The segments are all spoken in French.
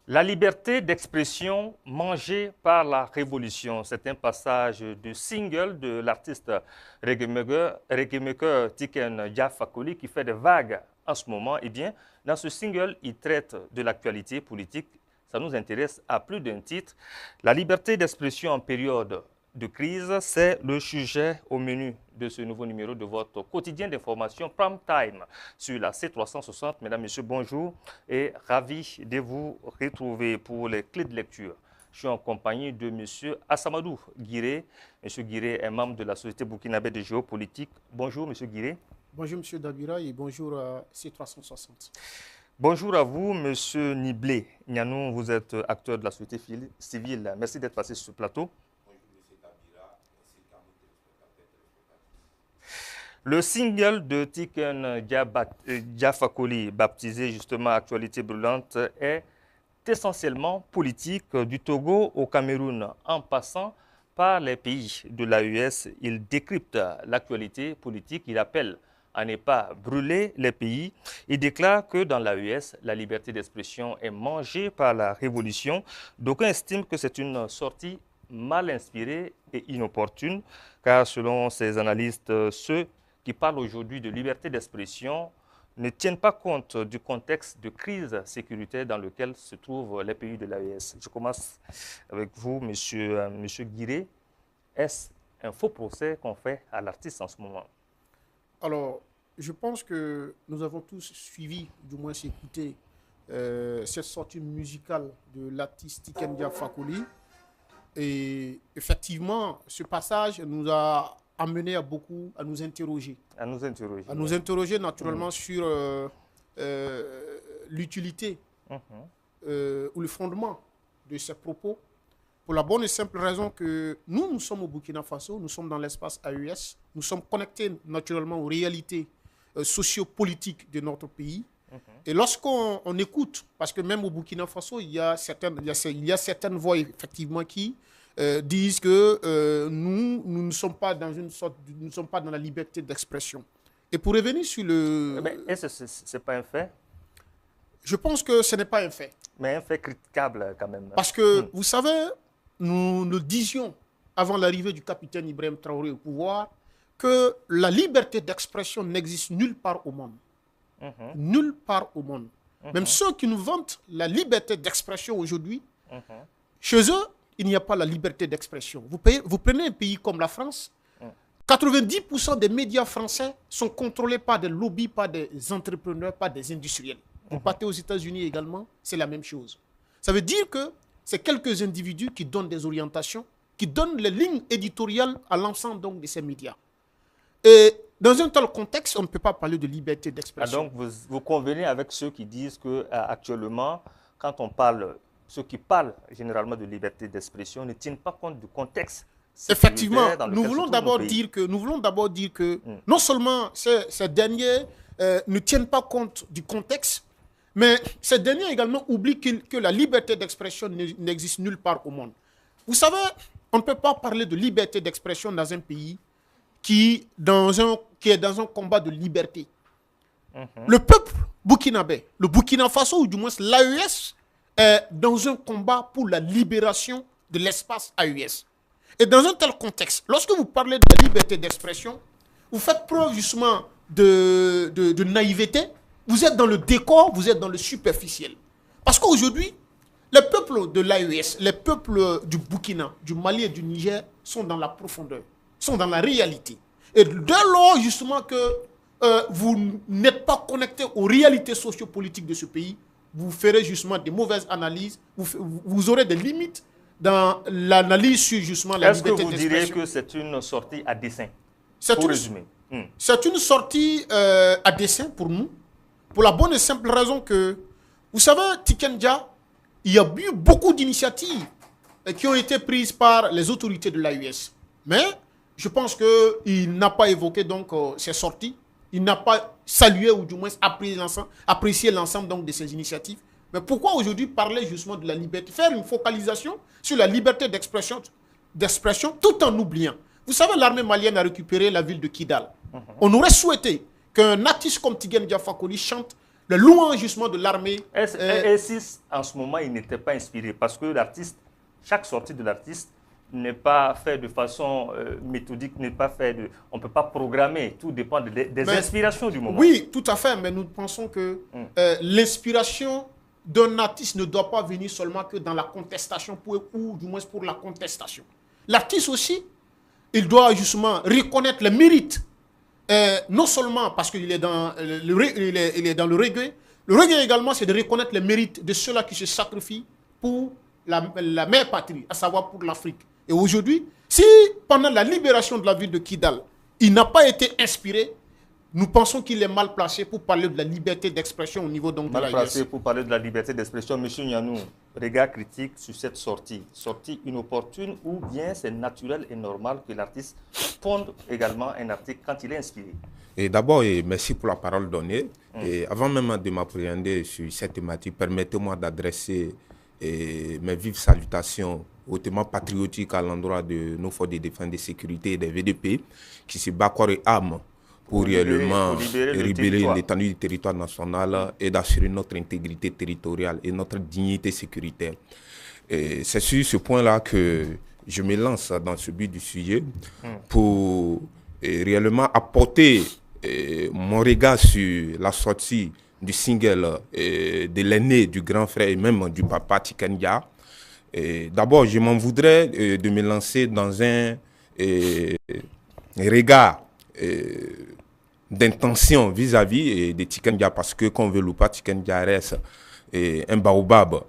La liberté d'expression mangée par la révolution, c'est un passage du single de l'artiste reggae-maker Tiken Jah Fakoly qui fait des vagues en ce moment. Eh bien, dans ce single, il traite de l'actualité politique. Ça nous intéresse à plus d'un titre. La liberté d'expression en période de crise, c'est le sujet au menu de ce nouveau numéro de votre quotidien d'information Prime Time sur la C360. Mesdames, Messieurs, bonjour et ravi de vous retrouver pour les clés de lecture. Je suis en compagnie de Monsieur Assamadou Guiré. Monsieur Guiré est membre de la Société burkinabé de géopolitique. Bonjour, Monsieur Guiré. Bonjour Monsieur Dabira et bonjour à C360. Bonjour à vous, Monsieur Niblé Nianou, vous êtes acteur de la société civile. Merci d'être passé sur ce plateau. Le single de Tiken Jah Fakoly, baptisé justement Actualité brûlante, est essentiellement politique du Togo au Cameroun. En passant par les pays de l'AES, il décrypte l'actualité politique, il appelle à ne pas brûler les pays. Il déclare que dans l'AES, la liberté d'expression est mangée par la révolution. D'aucuns estiment que c'est une sortie mal inspirée et inopportune, car selon ces analystes, ceux qui parlent aujourd'hui de liberté d'expression ne tiennent pas compte du contexte de crise sécuritaire dans lequel se trouvent les pays de l'AES. Je commence avec vous, monsieur Guiré. Est-ce un faux procès qu'on fait à l'artiste en ce moment? Alors, je pense que nous avons tous suivi, du moins écouté, cette sortie musicale de l'artiste Tiken Jah Fakoly. Et effectivement, ce passage nous a amené à beaucoup à nous interroger. À nous interroger. À nous interroger naturellement sur l'utilité ou le fondement de ces propos, pour la bonne et simple raison que nous sommes au Burkina Faso, nous sommes dans l'espace AES, nous sommes connectés naturellement aux réalités sociopolitiques de notre pays. Et lorsqu'on écoute, parce que même au Burkina Faso, il y a certaines voix effectivement qui disent que nous ne sommes pas dans nous ne sommes pas dans la liberté d'expression. Et pour revenir sur le... Mais est-ce que ce n'est pas un fait? Je pense que ce n'est pas un fait. Mais un fait critiquable quand même. Parce que, vous savez, nous le disions avant l'arrivée du capitaine Ibrahim Traoré au pouvoir, que la liberté d'expression n'existe nulle part au monde. Nulle part au monde. Même ceux qui nous vantent la liberté d'expression aujourd'hui, chez eux, il n'y a pas la liberté d'expression. Vous prenez un pays comme la France, 90% des médias français sont contrôlés par des lobbies, par des entrepreneurs, par des industriels. Vous partez aux États-Unis également, c'est la même chose. Ça veut dire que c'est quelques individus qui donnent des orientations, qui donnent les lignes éditoriales à l'ensemble donc de ces médias. Et dans un tel contexte, on ne peut pas parler de liberté d'expression. Donc, vous convenez avec ceux qui disent qu'actuellement, quand on parle, ceux qui parlent généralement de liberté d'expression ne tiennent pas compte du contexte. Effectivement, nous voulons d'abord dire que non seulement ces derniers ne tiennent pas compte du contexte, mais ces derniers également oublient que la liberté d'expression n'existe nulle part au monde. Vous savez, on ne peut pas parler de liberté d'expression dans un pays qui est dans un combat de liberté. Le peuple burkinabé, le Burkina Faso, ou du moins l'AES, est dans un combat pour la libération de l'espace AES. Et dans un tel contexte, lorsque vous parlez de la liberté d'expression, vous faites preuve justement de naïveté, vous êtes dans le décor, vous êtes dans le superficiel. Parce qu'aujourd'hui, les peuples de l'AES, les peuples du Burkina, du Mali et du Niger sont dans la profondeur, sont dans la réalité. Et dès lors justement que vous n'êtes pas connecté aux réalités sociopolitiques de ce pays, vous ferez justement des mauvaises analyses, vous aurez des limites dans l'analyse sur justement la liberté d'expression. Est-ce que vous diriez que c'est une sortie à dessein? Pour résumer. C'est une sortie à dessein pour nous, pour la bonne et simple raison que, vous savez, Tiken Jah, il y a eu beaucoup d'initiatives qui ont été prises par les autorités de l'AES. Mais je pense qu'il n'a pas évoqué donc ces sorties, il n'a pas salué ou du moins apprécié l'ensemble donc de ces initiatives. Mais pourquoi aujourd'hui parler justement de la liberté, faire une focalisation sur la liberté d'expression tout en oubliant. Vous savez, l'armée malienne a récupéré la ville de Kidal. On aurait souhaité qu'un artiste comme Tiken Jah Fakoly chante le louange justement de l'armée. Et si en ce moment il n'était pas inspiré, parce que l'artiste, chaque sortie de l'artiste n'est pas fait de façon méthodique, n'est pas fait de, on ne peut pas programmer, tout dépend des inspirations du moment. Oui, tout à fait, mais nous pensons que l'inspiration d'un artiste ne doit pas venir seulement que dans la contestation, ou du moins pour la contestation. L'artiste aussi, il doit justement reconnaître le mérite, non seulement parce qu'il est dans il est dans le reggae. Le reggae également, c'est de reconnaître le mérite de ceux-là qui se sacrifient pour la mère patrie, à savoir pour l'Afrique. Et aujourd'hui, si pendant la libération de la ville de Kidal, il n'a pas été inspiré, nous pensons qu'il est mal placé pour parler de la liberté d'expression au niveau donc de la mal placé pour parler de la liberté d'expression. Monsieur Nianou, regard critique sur cette sortie. Sortie inopportune ou bien c'est naturel et normal que l'artiste fonde également un article quand il est inspiré? Et d'abord, merci pour la parole donnée. Et avant même de m'appréhender sur cette thématique, permettez-moi d'adresser mes vives salutations hautement patriotiques à l'endroit de nos forces de défense et de sécurité et des VDP qui se battent corps et âme pour réellement libérer l'étendue du territoire national et d'assurer notre intégrité territoriale et notre dignité sécuritaire. C'est sur ce point-là que je me lance dans ce but du sujet pour réellement apporter mon regard sur la sortie du single de l'aîné, du grand frère et même du papa Tiken Jah. D'abord, je m'en voudrais de me lancer dans un regard d'intention vis-à-vis de Tiken Jah, parce que, qu'on veut ou pas, Tiken Jah reste un baobab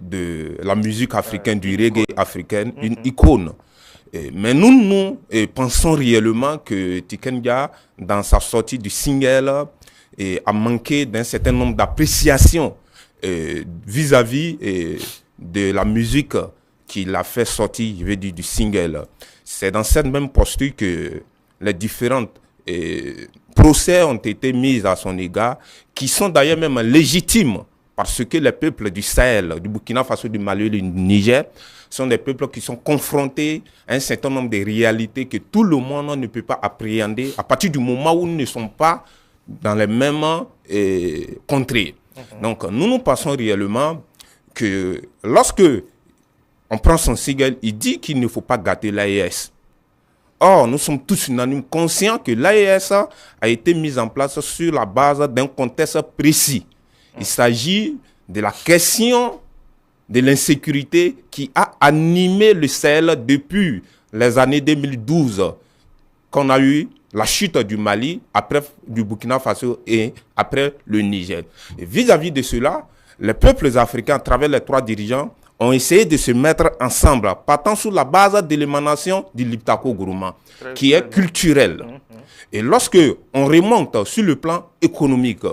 de la musique africaine, du reggae africain, une icône. Mais nous pensons réellement que Tiken Jah, dans sa sortie du single, a manqué d'un certain nombre d'appréciations vis-à-vis de la musique qu'il a fait sortir, je veux dire, du single. C'est dans cette même posture que les différentes procès ont été mis à son égard, qui sont d'ailleurs même légitimes, parce que les peuples du Sahel, du Burkina Faso, du Mali et du Niger, sont des peuples qui sont confrontés à un certain nombre de réalités que tout le monde ne peut pas appréhender à partir du moment où nous ne sommes pas dans les mêmes contrées. Donc, nous pensons réellement que lorsque on prend son single, il dit qu'il ne faut pas gâter l'AES. Or, nous sommes tous unanimes conscients que l'AES a été mise en place sur la base d'un contexte précis. Il s'agit de la question de l'insécurité qui a animé le Sahel depuis les années 2012, qu'on a eu la chute du Mali, après du Burkina Faso et après le Niger. Vis-à-vis de cela, les peuples africains, à travers les trois dirigeants, ont essayé de se mettre ensemble, partant sur la base de l'émanation du Liptako Gourma, qui est culturel. Et lorsque on remonte sur le plan économique,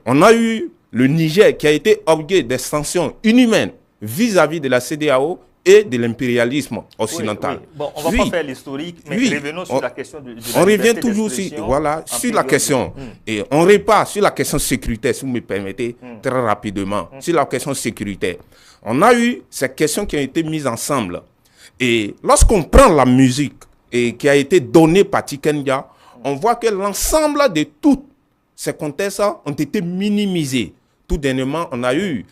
on a eu le Niger qui a été objet des sanctions inhumaines vis-à-vis de la CEDEAO et de l'impérialisme occidental. Oui. Bon, on ne va pas faire l'historique, mais revenons sur la question de on revient toujours sur la question. Et on repart sur la question sécuritaire, si vous me permettez, très rapidement. Sur la question sécuritaire. On a eu ces questions qui ont été mises ensemble. Et lorsqu'on prend la musique qui a été donnée par Tiken Jah, on voit que l'ensemble de tous ces contextes ont été minimisés. Tout dernièrement, on a eu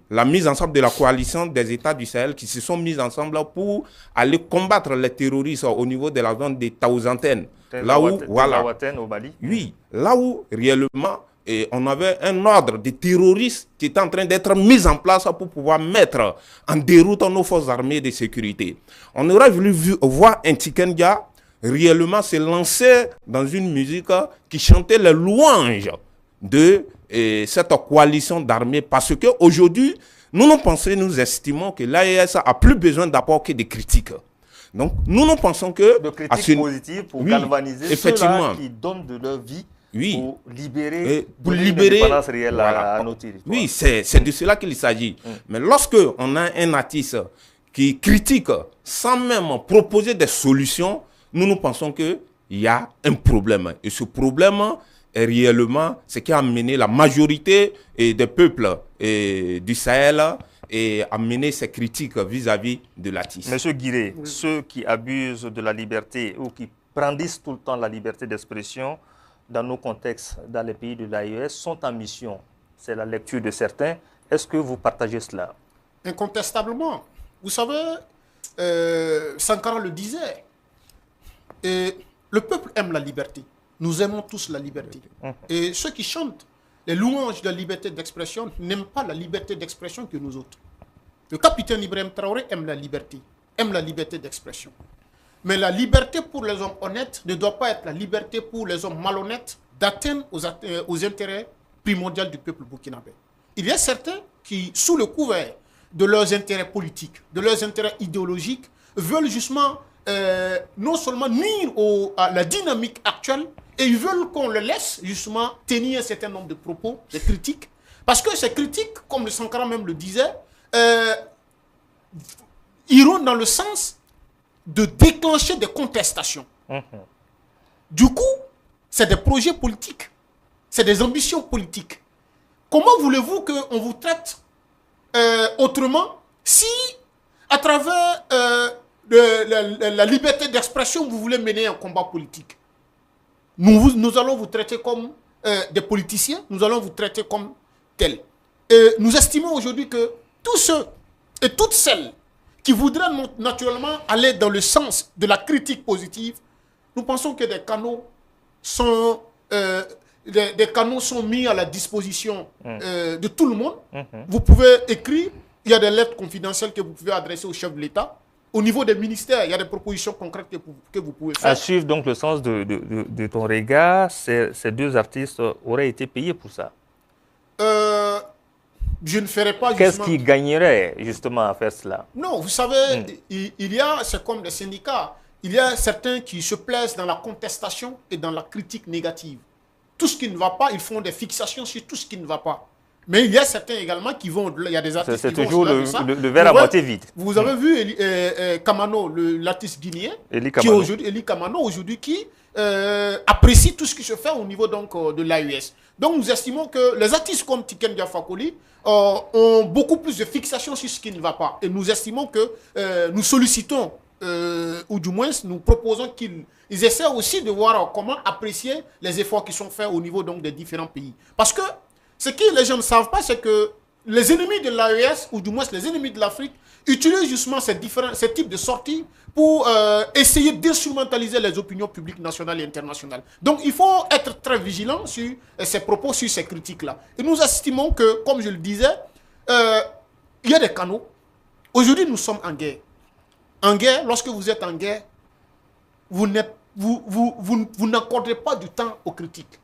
la mise ensemble de la coalition des États du Sahel qui se sont mis ensemble pour aller combattre les terroristes au niveau de la zone des Taouzanten. Là où, au Mali. Oui, là où réellement on avait un ordre de terroristes qui était en train d'être mis en place pour pouvoir mettre en déroute nos forces armées de sécurité. On aurait voulu voir un Tiken Jah réellement se lancer dans une musique qui chantait les louanges de cette coalition d'armées, parce qu'aujourd'hui, nous estimons que l'AES a plus besoin d'apport que de critiques. Donc, nous pensons que... De critiques positives pour galvaniser ceux-là qui donnent de leur vie pour libérer l'indépendance réelle à nos territoires. Oui, c'est de cela qu'il s'agit. Mais lorsque on a un artiste qui critique sans même proposer des solutions, nous pensons qu'il y a un problème. Et ce problème est réellement ce qui a amené la majorité des peuples du Sahel et a mené ces critiques vis-à-vis de l'artiste. Monsieur Guiré, ceux qui abusent de la liberté ou qui brandissent tout le temps la liberté d'expression dans nos contextes, dans les pays de l'AES, sont en mission. C'est la lecture de certains. Est-ce que vous partagez cela? Incontestablement. Vous savez, Sankara le disait, et le peuple aime la liberté. Nous aimons tous la liberté. Et ceux qui chantent les louanges de la liberté d'expression n'aiment pas la liberté d'expression que nous autres. Le capitaine Ibrahim Traoré aime la liberté d'expression. Mais la liberté pour les hommes honnêtes ne doit pas être la liberté pour les hommes malhonnêtes d'atteindre aux intérêts primordiaux du peuple burkinabé. Il y a certains qui, sous le couvert de leurs intérêts politiques, de leurs intérêts idéologiques, veulent justement non seulement nuire à la dynamique actuelle, et ils veulent qu'on le laisse justement tenir un certain nombre de propos, de critiques, parce que ces critiques, comme le Sankara même le disait, iront dans le sens de déclencher des contestations. Du coup, c'est des projets politiques, c'est des ambitions politiques. Comment voulez-vous qu'on vous traite autrement si, à travers la liberté d'expression, vous voulez mener un combat politique? Nous allons vous traiter comme des politiciens, nous allons vous traiter comme tels. Et nous estimons aujourd'hui que tous ceux et toutes celles qui voudraient naturellement aller dans le sens de la critique positive, nous pensons que des canaux sont mis à la disposition de tout le monde. Vous pouvez écrire, il y a des lettres confidentielles que vous pouvez adresser au chef de l'État. Au niveau des ministères, il y a des propositions concrètes que vous pouvez faire. À suivre donc le sens de ton regard, ces deux artistes auraient été payés pour ça. Je ne ferai pas Qu'est-ce qui gagnerait justement à faire cela? Non, vous savez, c'est comme des syndicats. Il y a certains qui se plaisent dans la contestation et dans la critique négative. Tout ce qui ne va pas, ils font des fixations sur tout ce qui ne va pas. Mais il y a certains également qui vont, il y a des artistes qui vont... C'est toujours le verre à moitié vide. Vous avez vu Kamano, l'artiste guinéen, Eli Kamano aujourd'hui, qui apprécie tout ce qui se fait au niveau donc, de l'AES. Donc nous estimons que les artistes comme Tiken Jah Fakoly ont beaucoup plus de fixation sur ce qui ne va pas. Et nous estimons que nous sollicitons, ou du moins nous proposons qu'ils essaient aussi de voir comment apprécier les efforts qui sont faits au niveau donc, des différents pays. Parce que ce que les gens ne savent pas, c'est que les ennemis de l'AES, ou du moins les ennemis de l'Afrique, utilisent justement ces types de sorties pour essayer d'instrumentaliser les opinions publiques nationales et internationales. Donc il faut être très vigilant sur ces propos, sur ces critiques-là. Et nous estimons que, comme je le disais, il y a des canaux. Aujourd'hui, nous sommes en guerre. En guerre, lorsque vous êtes en guerre, vous n'accordez pas du temps aux critiques.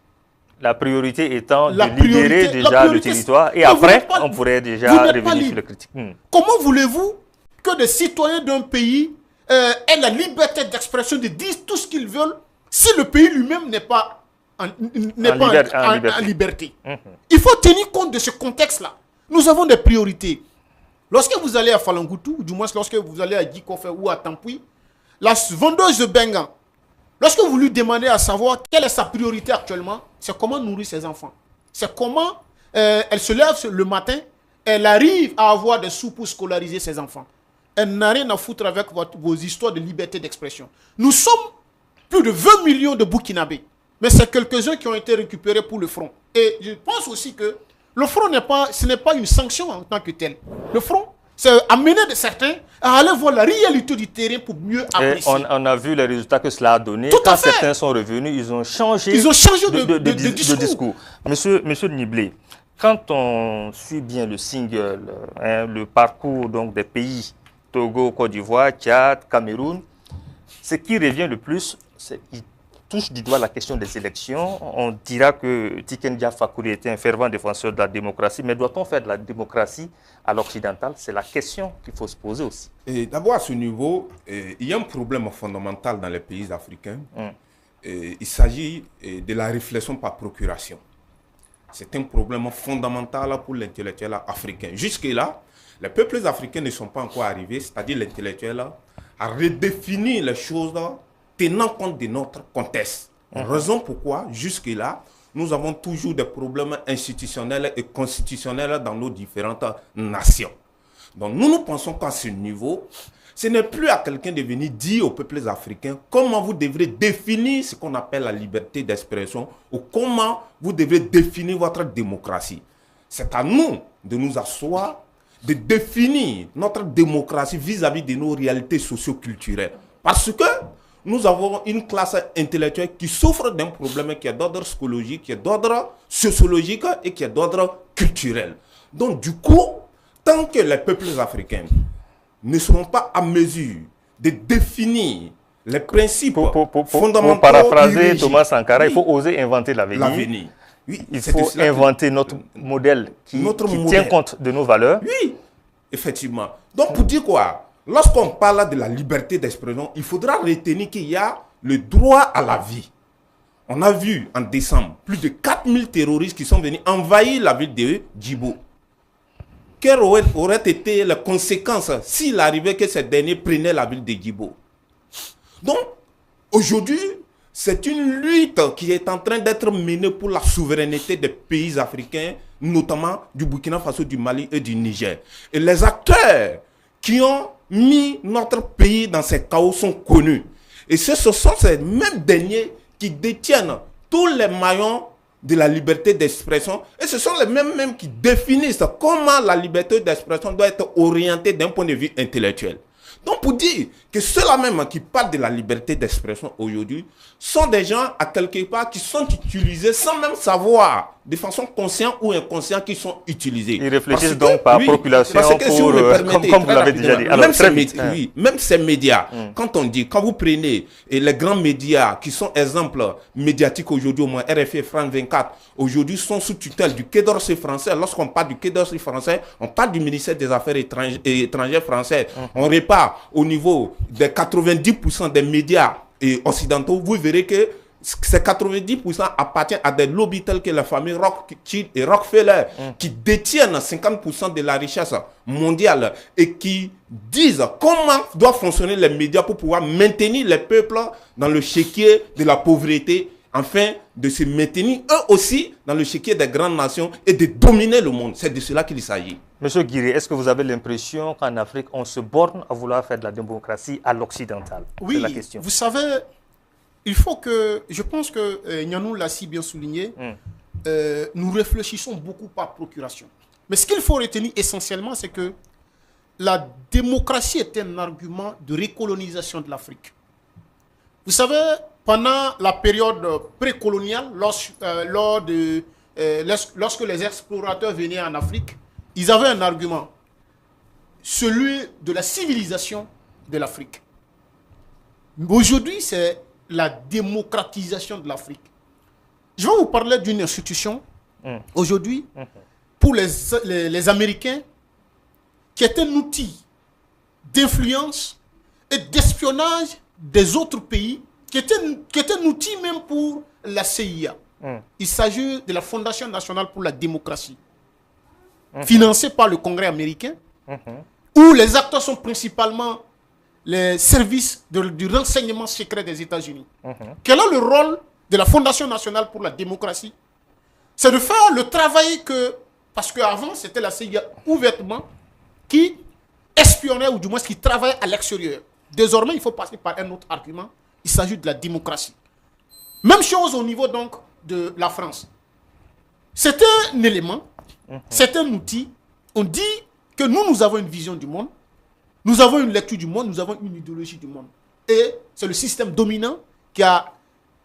La priorité étant de libérer déjà le territoire et après, on pourrait déjà revenir sur le critique. Comment voulez-vous que des citoyens d'un pays aient la liberté d'expression de dire tout ce qu'ils veulent si le pays lui-même n'est pas en liberté? Il faut tenir compte de ce contexte-là. Nous avons des priorités. Lorsque vous allez à Falangoutou, du moins lorsque vous allez à Djikofe ou à Tampoui, la vendeuse de Benga, lorsque vous lui demandez à savoir quelle est sa priorité actuellement, c'est comment nourrir ses enfants. C'est comment elle se lève le matin, elle arrive à avoir des sous pour scolariser ses enfants. Elle n'a rien à foutre avec vos histoires de liberté d'expression. Nous sommes plus de 20 millions de Burkinabés, mais c'est quelques-uns qui ont été récupérés pour le front. Et je pense aussi que le front ce n'est pas une sanction en tant que telle. Le front, c'est amener de certains à aller voir la réalité du terrain pour mieux apprécier. On a vu les résultats que cela a donné. Quand certains sont revenus, ils ont changé de discours. Monsieur Niblé, quand on suit bien le single, le parcours donc, des pays, Togo, Côte d'Ivoire, Tchad, Cameroun, ce qui revient le plus, c'est qu'il touche du doigt la question des élections. On dira que Tiken Jah Fakoly était un fervent défenseur de la démocratie, mais doit-on faire de la démocratie à l'occidental? C'est la question qu'il faut se poser aussi. D'abord, à ce niveau, il y a un problème fondamental dans les pays africains. Il s'agit de la réflexion par procuration. C'est un problème fondamental pour l'intellectuel africain. Jusque-là, les peuples africains ne sont pas encore arrivés, c'est-à-dire l'intellectuel, à redéfinir les choses tenant compte de notre contexte. Raison pourquoi, jusque-là, nous avons toujours des problèmes institutionnels et constitutionnels dans nos différentes nations. Donc nous pensons qu'à ce niveau, ce n'est plus à quelqu'un de venir dire aux peuples africains comment vous devrez définir ce qu'on appelle la liberté d'expression ou comment vous devrez définir votre démocratie. C'est à nous de nous asseoir, de définir notre démocratie vis-à-vis de nos réalités socio-culturelles. Parce que nous avons une classe intellectuelle qui souffre d'un problème qui est d'ordre psychologique, qui est d'ordre sociologique et qui est d'ordre culturel. Donc du coup, tant que les peuples africains ne seront pas à mesure de définir les principes fondamentaux. Pour paraphraser Thomas Sankara, il faut oser inventer l'avenir. Oui, il faut inventer notre modèle qui tient compte de nos valeurs. Oui, effectivement. Donc pour dire quoi? Lorsqu'on parle de la liberté d'expression, il faudra retenir qu'il y a le droit à la vie. On a vu en décembre plus de 4000 terroristes qui sont venus envahir la ville de Djibo. Quelles auraient été les conséquences s'il arrivait que ces derniers prenaient la ville de Djibo? Donc, aujourd'hui, c'est une lutte qui est en train d'être menée pour la souveraineté des pays africains, notamment du Burkina Faso, du Mali et du Niger. Et les acteurs qui ont mis notre pays dans ces chaos sont connus. Et ce sont ces mêmes derniers qui détiennent tous les maillons de la liberté d'expression. Et ce sont les mêmes qui définissent comment la liberté d'expression doit être orientée d'un point de vue intellectuel. Donc pour dire que ceux-là même qui parlent de la liberté d'expression aujourd'hui sont des gens à quelque part qui sont utilisés sans même savoir, de façon consciente ou inconsciente, qui sont utilisés. Ils réfléchissent donc par population comme vous l'avez déjà dit. Alors, même ces médias, quand vous prenez les grands médias qui sont exemples médiatiques aujourd'hui, au moins RFI, France 24, aujourd'hui sont sous tutelle du Quai d'Orsay français. Lorsqu'on parle du Quai d'Orsay français, on parle du ministère des Affaires étrangères français. On repart au niveau des 90% des médias occidentaux, vous verrez que ces 90% appartiennent à des lobbies tels que la famille Rothschild et Rockefeller, qui détiennent 50% de la richesse mondiale et qui disent comment doivent fonctionner les médias pour pouvoir maintenir les peuples dans le chéquier de la pauvreté, afin de se maintenir eux aussi dans le chéquier des grandes nations et de dominer le monde. C'est de cela qu'il s'agit. Monsieur Guiré, est-ce que vous avez l'impression qu'en Afrique, on se borne à vouloir faire de la démocratie à l'occidental? Oui, c'est la question. Vous savez, il faut que, je pense que Nyanou l'a si bien souligné, nous réfléchissons beaucoup par procuration. Mais ce qu'il faut retenir essentiellement, c'est que la démocratie est un argument de recolonisation de l'Afrique. Vous savez, pendant la période précoloniale, lorsque les explorateurs venaient en Afrique, ils avaient un argument, celui de la civilisation de l'Afrique. Aujourd'hui, c'est la démocratisation de l'Afrique. Je vais vous parler d'une institution, aujourd'hui, pour les Américains, qui est un outil d'influence et d'espionnage des autres pays, qui est un outil même pour la CIA. Il s'agit de la Fondation nationale pour la démocratie, financée par le Congrès américain, où les acteurs sont principalement les services du renseignement secret des États-Unis. Quel est le rôle de la Fondation nationale pour la démocratie? C'est de faire le travail que... Parce qu'avant, c'était la CIA ouvertement qui espionnait, ou du moins qui travaillait à l'extérieur. Désormais, il faut passer par un autre argument. Il s'agit de la démocratie. Même chose au niveau donc de la France. C'est un élément, c'est un outil. On dit que nous avons une vision du monde, nous avons une lecture du monde, nous avons une idéologie du monde. Et c'est le système dominant qui a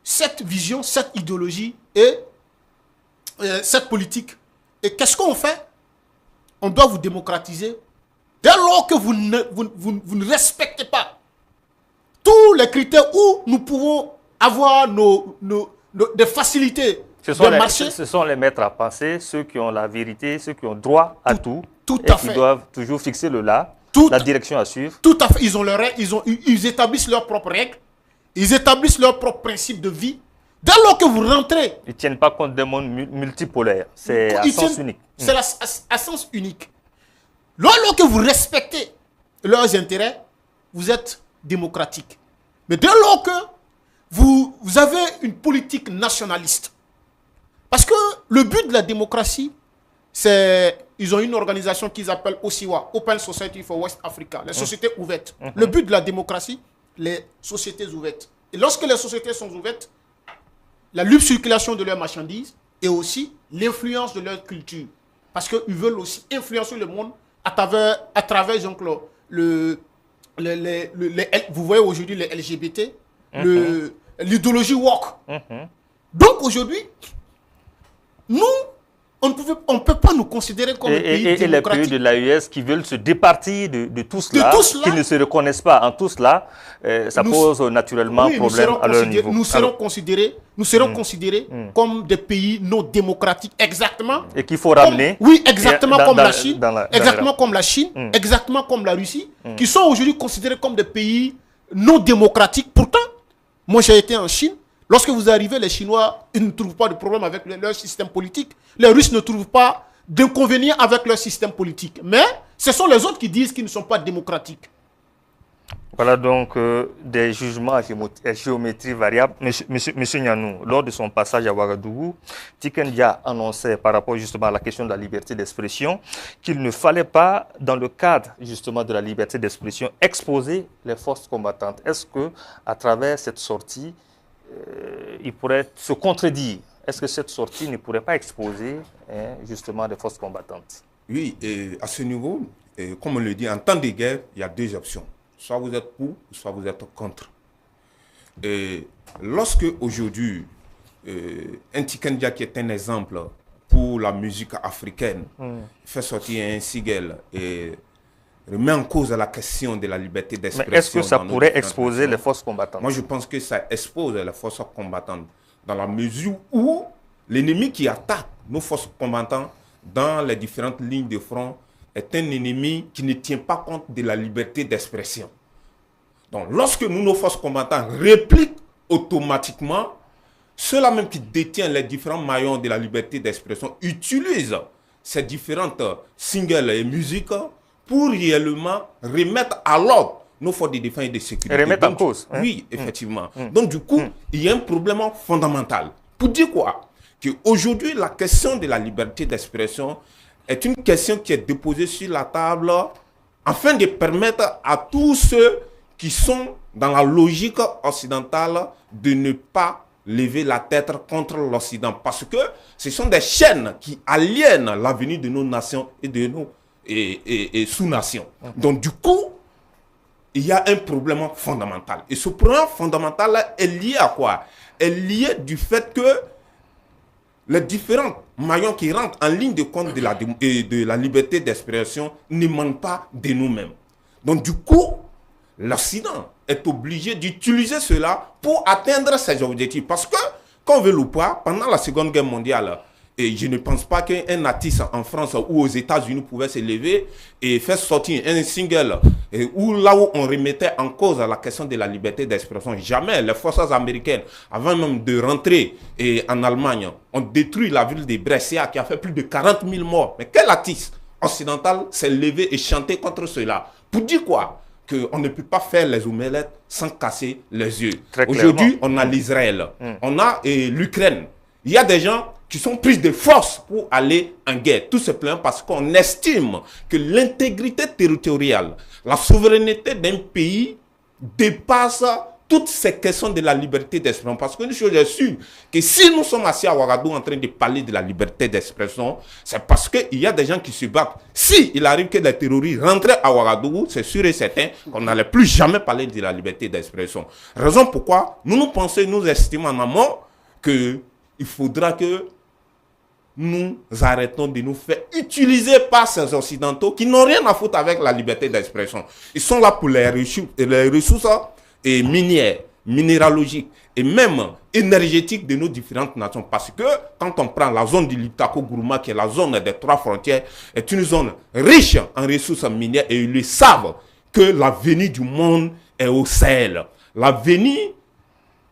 cette vision, cette idéologie et cette politique. Et qu'est-ce qu'on fait? On doit vous démocratiser. Dès lors que vous ne respectez pas tous les critères où nous pouvons avoir des facilités de marché. Ce sont les maîtres à penser, ceux qui ont la vérité, ceux qui ont droit à tout et qui doivent toujours fixer la direction à suivre. Tout à fait. Ils ont leurs règles, ils établissent leurs propres règles, ils établissent leurs propres principes de vie. Dès lors que vous rentrez... Ils ne tiennent pas compte des mondes multipolaires. C'est à sens unique. C'est à sens unique. Lors que vous respectez leurs intérêts, vous êtes démocratique. Mais dès lors que vous avez une politique nationaliste, parce que le but de la démocratie, ils ont une organisation qu'ils appellent OSIWA, Open Society for West Africa, les sociétés ouvertes. Le but de la démocratie, les sociétés ouvertes. Et lorsque les sociétés sont ouvertes, la libre circulation de leurs marchandises et aussi l'influence de leur culture. Parce qu'ils veulent aussi influencer le monde à travers Jean-Claude, vous voyez aujourd'hui les LGBT, l'idéologie woke. Donc aujourd'hui, nous, on ne peut pas nous considérer comme un pays démocratique. Et les pays de l'AES qui veulent se départir de tout cela, qui ne se reconnaissent pas en tout cela, ça pose naturellement problème à leur niveau. Nous serons considérés comme des pays non démocratiques, exactement. Et qu'il faut ramener. Oui, exactement comme la Chine, exactement comme la Russie, qui sont aujourd'hui considérés comme des pays non démocratiques. Pourtant, moi j'ai été en Chine. Lorsque vous arrivez, les Chinois, ils ne trouvent pas de problème avec leur système politique. Les Russes ne trouvent pas d'inconvénients avec leur système politique. Mais ce sont les autres qui disent qu'ils ne sont pas démocratiques. Voilà donc des jugements à géométrie variable. Monsieur Nyanou, lors de son passage à Ouagadougou, Tiken Jah annonçait par rapport justement à la question de la liberté d'expression qu'il ne fallait pas, dans le cadre justement de la liberté d'expression, exposer les forces combattantes. Est-ce que à travers cette sortie, il pourrait se contredire? Est-ce que cette sortie ne pourrait pas exposer justement des forces combattantes? Oui, et à ce niveau, comme on le dit, en temps de guerre, il y a deux options. Soit vous êtes pour, soit vous êtes contre. Et lorsque aujourd'hui, un Tiken Jah qui est un exemple pour la musique africaine, fait sortir un single et remet en cause la question de la liberté d'expression. Mais est-ce que ça pourrait exposer les forces combattantes? Moi, je pense que ça expose les forces combattantes dans la mesure où l'ennemi qui attaque nos forces combattantes dans les différentes lignes de front est un ennemi qui ne tient pas compte de la liberté d'expression. Donc, lorsque nos forces combattantes répliquent automatiquement, ceux-là même qui détiennent les différents maillons de la liberté d'expression utilisent ces différentes singles et musiques pour réellement remettre à l'ordre nos forces de défense et de sécurité. Remettre en cause. Oui, effectivement. Donc, du coup, il y a un problème fondamental. Pour dire quoi? Qu'aujourd'hui, la question de la liberté d'expression est une question qui est déposée sur la table afin de permettre à tous ceux qui sont dans la logique occidentale de ne pas lever la tête contre l'Occident. Parce que ce sont des chaînes qui aliènent l'avenir de nos nations et de nos sous-nations. Donc, du coup, il y a un problème fondamental. Et ce problème fondamental est lié à quoi? Est lié du fait que les différents maillons qui rentrent en ligne de compte de la liberté d'expression n'émanent pas de nous-mêmes. Donc, du coup, l'Occident est obligé d'utiliser cela pour atteindre ses objectifs. Parce que, qu'on veut ou pas, pendant la Seconde Guerre mondiale, et je ne pense pas qu'un artiste en France ou aux États-Unis pouvait se lever et faire sortir un single où là où on remettait en cause la question de la liberté d'expression. Jamais les forces américaines, avant même de rentrer en Allemagne, ont détruit la ville de Brescia qui a fait plus de 40 000 morts. Mais quel artiste occidental s'est levé et chanté contre cela? Pour dire quoi? Qu'on ne peut pas faire les omelettes sans casser les yeux. Aujourd'hui, on a l'Israël, on a l'Ukraine. Il y a des gens qui sont pris de force pour aller en guerre. Tout simplement parce qu'on estime que l'intégrité territoriale, la souveraineté d'un pays dépasse toutes ces questions de la liberté d'expression. Parce qu'une chose est sûre, que si nous sommes assis à Ouagadougou en train de parler de la liberté d'expression, c'est parce qu'il y a des gens qui se battent. Si il arrive que les terroristes rentrent à Ouagadougou, c'est sûr et certain qu'on n'allait plus jamais parler de la liberté d'expression. Raison pourquoi nous pensons, nous estimons en amont qu'il faudra que nous arrêtons de nous faire utiliser par ces Occidentaux qui n'ont rien à foutre avec la liberté d'expression. Ils sont là pour les ressources minières, minéralogiques et même énergétiques de nos différentes nations. Parce que quand on prend la zone du Liptako-Gourma, qui est la zone des 3 frontières, est une zone riche en ressources minières et ils le savent que l'avenir du monde est au Sahel. L'avenir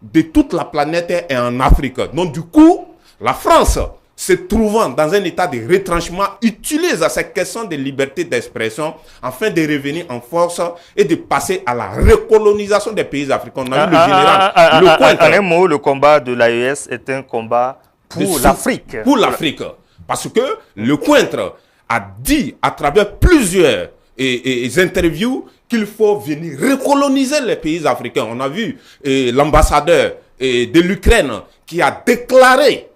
de toute la planète est en Afrique. Donc du coup, la France, se trouvant dans un état de retranchement, utilise cette question de liberté d'expression afin de revenir en force et de passer à la recolonisation des pays africains. On a eu le général en un mot, le combat de l'AES est un combat pour l'Afrique. Pour l'Afrique. Parce que le Cointre a dit à travers plusieurs interviews qu'il faut venir recoloniser les pays africains. On a vu l'ambassadeur de l'Ukraine qui a déclaré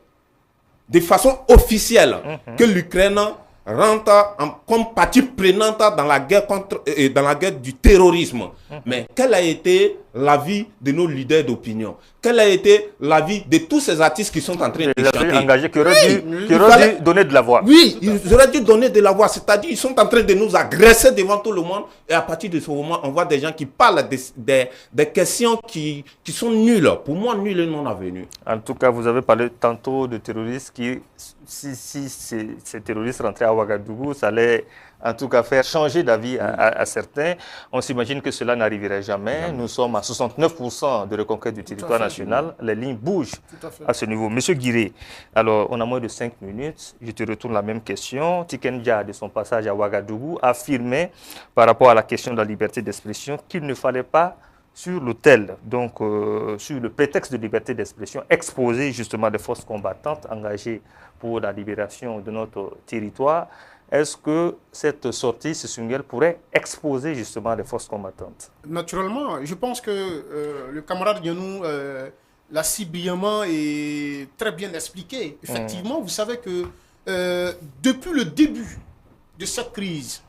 de façon officielle que l'Ukraine rentre comme partie prenante dans la guerre dans la guerre du terrorisme. Mais quel a été l'avis de nos leaders d'opinion? Quel a été l'avis de tous ces artistes qui sont en train de chanter? Engagés, qui auraient dû donner de la voix. Oui, ils auraient dû donner de la voix. C'est-à-dire ils sont en train de nous agresser devant tout le monde. Et à partir de ce moment, on voit des gens qui parlent des questions qui sont nulles. Pour moi, nulles et non avenues. En tout cas, vous avez parlé tantôt de terroristes qui, si ces terroristes rentraient à Ouagadougou, ça allait en tout cas faire changer d'avis à certains. On s'imagine que cela n'arriverait jamais. Nous sommes à 69% de reconquête du territoire national. Les lignes bougent à ce niveau. Monsieur Guiré, alors on a moins de 5 minutes. Je te retourne la même question. Tiken Jah, de son passage à Ouagadougou, affirmait par rapport à la question de la liberté d'expression qu'il ne fallait pas sur l'autel, donc sur le prétexte de liberté d'expression, exposer justement des forces combattantes engagées pour la libération de notre territoire. Est-ce que cette sortie, ce Sungel, pourrait exposer justement les forces combattantes? Naturellement, je pense que le camarade Yanou l'a si brillamment et très bien expliqué. Effectivement, vous savez que depuis le début de cette crise,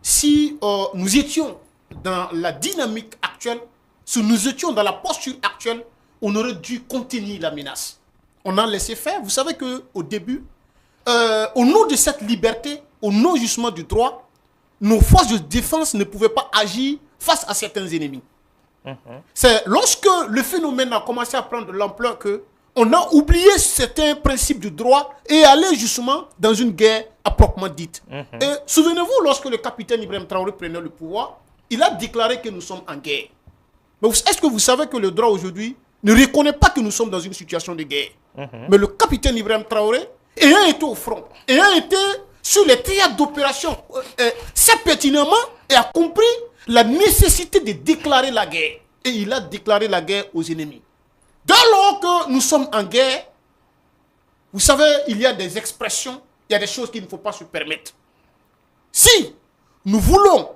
si nous étions dans la dynamique actuelle, si nous étions dans la posture actuelle, on aurait dû contenir la menace. On a laissé faire. Vous savez qu'au début, au nom de cette liberté, au nom justement du droit, nos forces de défense ne pouvaient pas agir face à certains ennemis. C'est lorsque le phénomène a commencé à prendre de l'ampleur qu'on a oublié certains principes du droit et allé justement dans une guerre à proprement dite. Et souvenez-vous, lorsque le capitaine Ibrahim Traoré prenait le pouvoir, il a déclaré que nous sommes en guerre. Mais est-ce que vous savez que le droit aujourd'hui ne reconnaît pas que nous sommes dans une situation de guerre? Mais le capitaine Ibrahim Traoré, ayant été au front, ayant été sur les théâtres d'opération, sait pertinemment et a compris la nécessité de déclarer la guerre. Et il a déclaré la guerre aux ennemis. Dès lors que nous sommes en guerre, vous savez, il y a des expressions, il y a des choses qu'il ne faut pas se permettre. Si nous voulons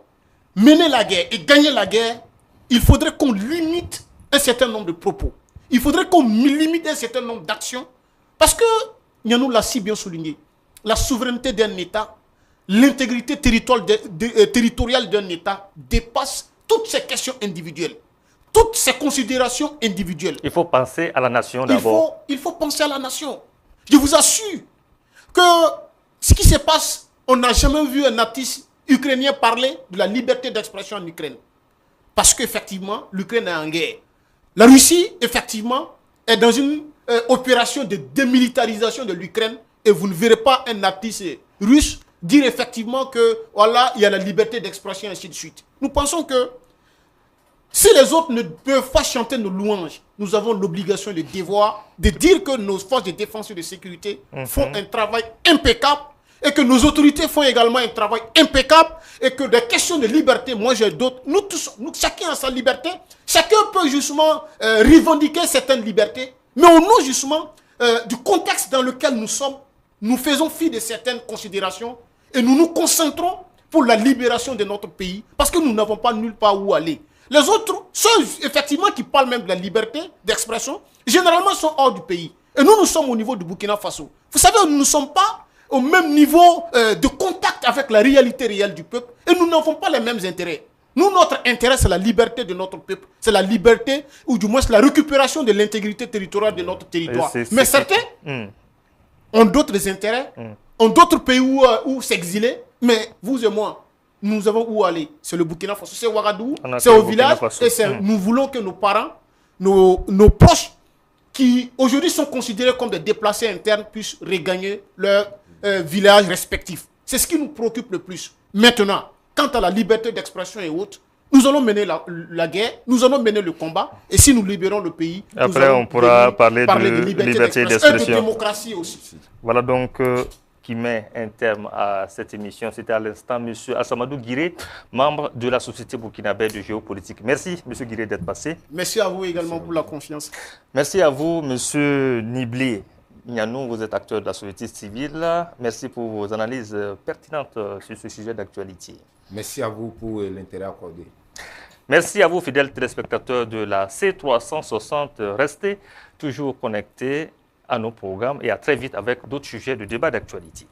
mener la guerre et gagner la guerre, il faudrait qu'on limite un certain nombre de propos. Il faudrait qu'on limite un certain nombre d'actions. Parce que, Yanou l'a si bien souligné, la souveraineté d'un État, l'intégrité territoriale d'un État dépasse toutes ces questions individuelles, toutes ces considérations individuelles. Il faut penser à la nation d'abord. Il faut penser à la nation. Je vous assure que ce qui se passe, on n'a jamais vu un artiste ukrainien parler de la liberté d'expression en Ukraine. Parce qu'effectivement, l'Ukraine est en guerre. La Russie, effectivement, est dans une opération de démilitarisation de l'Ukraine. Et vous ne verrez pas un artiste russe dire effectivement que voilà, il y a la liberté d'expression et ainsi de suite. Nous pensons que si les autres ne peuvent pas chanter nos louanges, nous avons l'obligation, le devoir de dire que nos forces de défense et de sécurité font un travail impeccable et que nos autorités font également un travail impeccable et que des questions de liberté, moi j'ai d'autres, nous tous, chacun a sa liberté, chacun peut justement revendiquer certaines libertés, mais au nom justement du contexte dans lequel nous sommes, nous faisons fi de certaines considérations et nous nous concentrons pour la libération de notre pays parce que nous n'avons pas nulle part où aller. Les autres, ceux effectivement qui parlent même de la liberté d'expression, généralement sont hors du pays. Et nous sommes au niveau du Burkina Faso. Vous savez, nous ne sommes pas au même niveau de contact avec la réalité réelle du peuple et nous n'avons pas les mêmes intérêts. Nous, notre intérêt, c'est la liberté de notre peuple. C'est la liberté, ou du moins la récupération de l'intégrité territoriale de notre territoire. Mais certains ont d'autres intérêts, ont d'autres pays où s'exiler. Mais vous et moi, nous avons où aller. C'est le Burkina Faso, c'est Ouagadougou, c'est au village. Et nous voulons que nos parents, nos proches, qui aujourd'hui sont considérés comme des déplacés internes, puissent regagner leur village respectif. C'est ce qui nous préoccupe le plus. Maintenant, quant à la liberté d'expression et autres, nous allons mener la guerre, nous allons mener le combat, et si nous libérons le pays, après on pourra parler de liberté d'expression. Et de démocratie aussi. Voilà donc qui met un terme à cette émission. C'était à l'instant M. Assamadou Guiré, membre de la Société burkinabé de géopolitique. Merci M. Guiré d'être passé. Merci à vous également pour la confiance. Merci à vous M. Niblé, Nianou, vous êtes acteur de la société civile. Merci pour vos analyses pertinentes sur ce sujet d'actualité. Merci à vous pour l'intérêt accordé. Merci à vous, fidèles téléspectateurs de la C360. Restez toujours connectés à nos programmes et à très vite avec d'autres sujets de débat d'actualité.